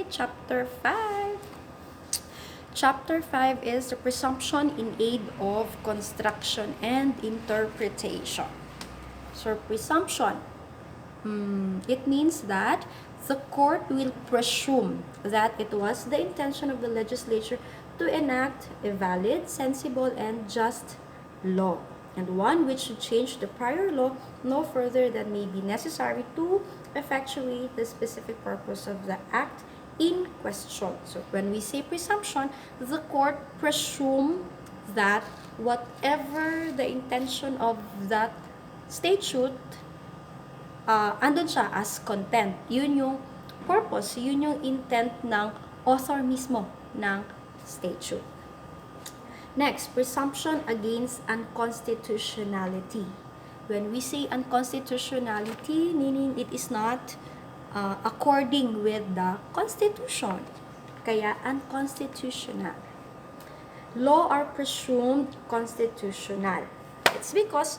Chapter 5. Chapter 5 is the presumption in aid of construction and interpretation. So, presumption, it means that the court will presume that it was the intention of the legislature to enact a valid, sensible, and just law, and one which should change the prior law no further than may be necessary to effectuate the specific purpose of the act in question. So when we say presumption, the court presume that whatever the intention of that statute, andun siya as content. Yun yung purpose, yun yung intent ng author mismo ng statute. Next, presumption against unconstitutionality. When we say unconstitutionality, meaning it is not according with the Constitution. Kaya unconstitutional. Law are presumed constitutional. It's because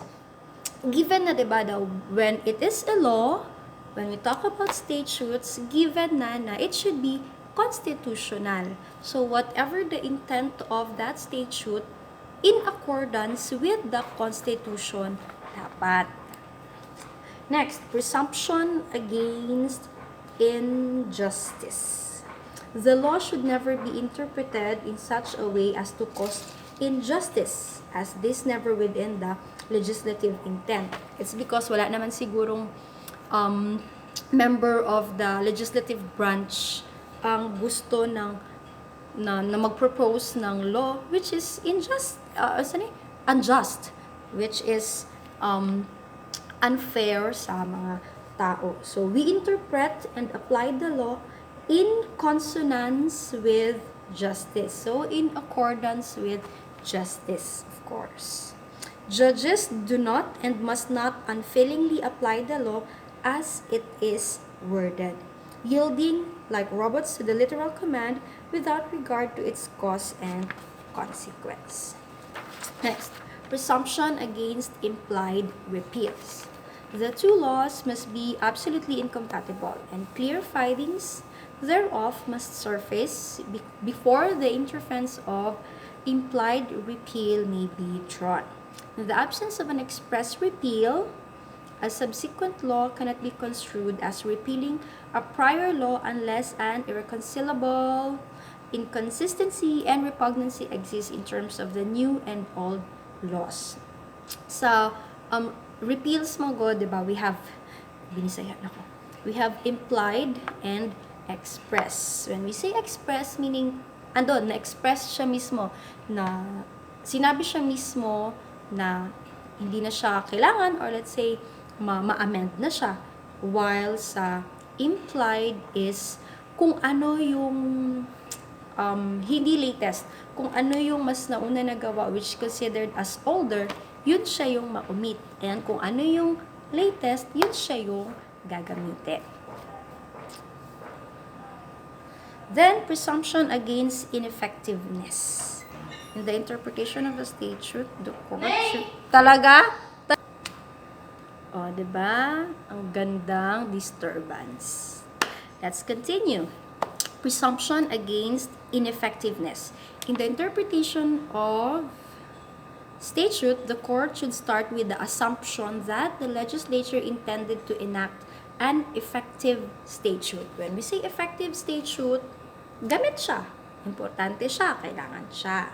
given na, diba, when it is a law, when we talk about statutes, given na it should be constitutional. So whatever the intent of that statute, in accordance with the Constitution, dapat. Next, presumption against injustice. The law should never be interpreted in such a way as to cause injustice, as this never within the legislative intent. It's because wala naman sigurong member of the legislative branch ang gusto ng na mag-propose ng law which is unjust, which is unfair sa mga tao. So we interpret and apply the law in consonance with justice. So in accordance with justice, of course. Judges do not and must not unfailingly apply the law as it is worded, yielding like robots to the literal command without regard to its cause and consequence. Next, presumption against implied repeals. The two laws must be absolutely incompatible, and clear findings thereof must surface before the interference of implied repeal may be drawn. In the absence of an express repeal, a subsequent law cannot be construed as repealing a prior law unless an irreconcilable inconsistency and repugnancy exists in terms of the new and old laws. So, repeals mo go, diba? We have, binisayan ako. We have implied and express. When we say express, meaning, na-express siya mismo, na sinabi siya mismo na hindi na siya kailangan, or let's say, ma-amend na siya. While sa implied is kung ano yung hindi latest, kung ano yung mas nauna na gawa which considered as older, yun siya yung ma-omit. And kung ano yung latest, yun siya yung gagamitin. Then, presumption against ineffectiveness. In the interpretation of the statute, the court should... Talaga? O, diba? Ang gandang disturbance. Let's continue. Presumption against ineffectiveness. In the interpretation of statute, the court should start with the assumption that the legislature intended to enact an effective statute. When we say effective statute, gamit siya. Importante siya. Kailangan siya.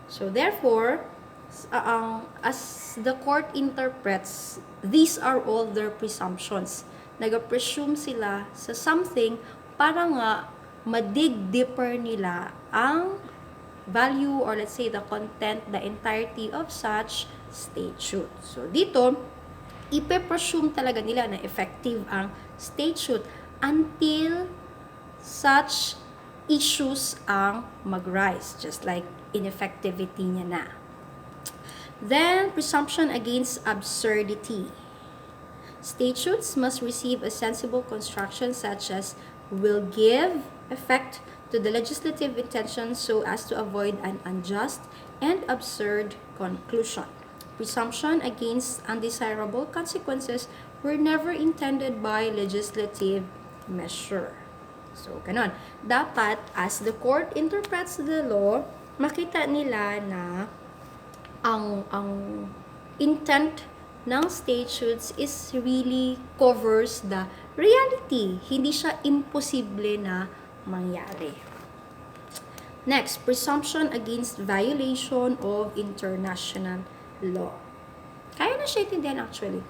So, therefore, as the court interprets, these are all their presumptions. Nag-presume sila sa something para nga ma-dig deeper nila ang value or let's say the content, the entirety of such statute. So, dito, ipe-presume talaga nila na effective ang statute until such issues ang mag-rise, just like ineffectivity niya na. Then, presumption against absurdity. Statutes must receive a sensible construction such as will give effect to the legislative intention so as to avoid an unjust and absurd conclusion. Presumption against undesirable consequences were never intended by legislative measure. So, ganon. Dapat, as the court interprets the law, makita nila na ang intent ng statutes is really covers the reality. Hindi siya imposible na mangyari. Next, presumption against violation of international law. Kaya na siya itindihan actually.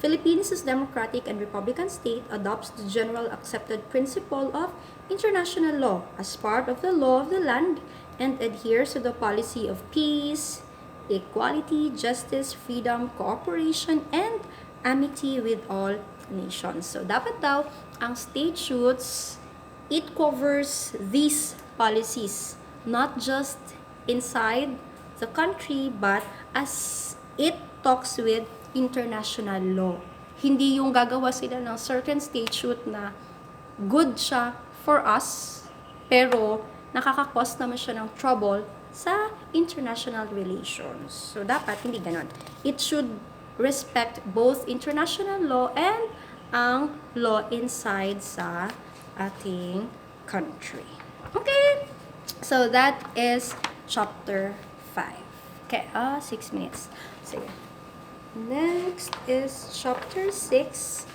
Philippines as democratic and republican state adopts the general accepted principle of international law as part of the law of the land and adheres to the policy of peace, equality, justice, freedom, cooperation, and amity with all nations. So, dapat daw, ang statutes, it covers these policies, not just inside the country, but as it talks with international law. Hindi yung gagawa sila ng certain statute na good siya for us, pero nakaka-cause naman siya ng trouble sa international relations. So, dapat hindi ganon. It should respect both international law and ang law inside sa ating country. Okay? So, that is chapter 5. Okay, 6 minutes. Sige. Next is chapter 6,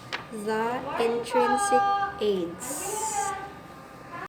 the intrinsic aids.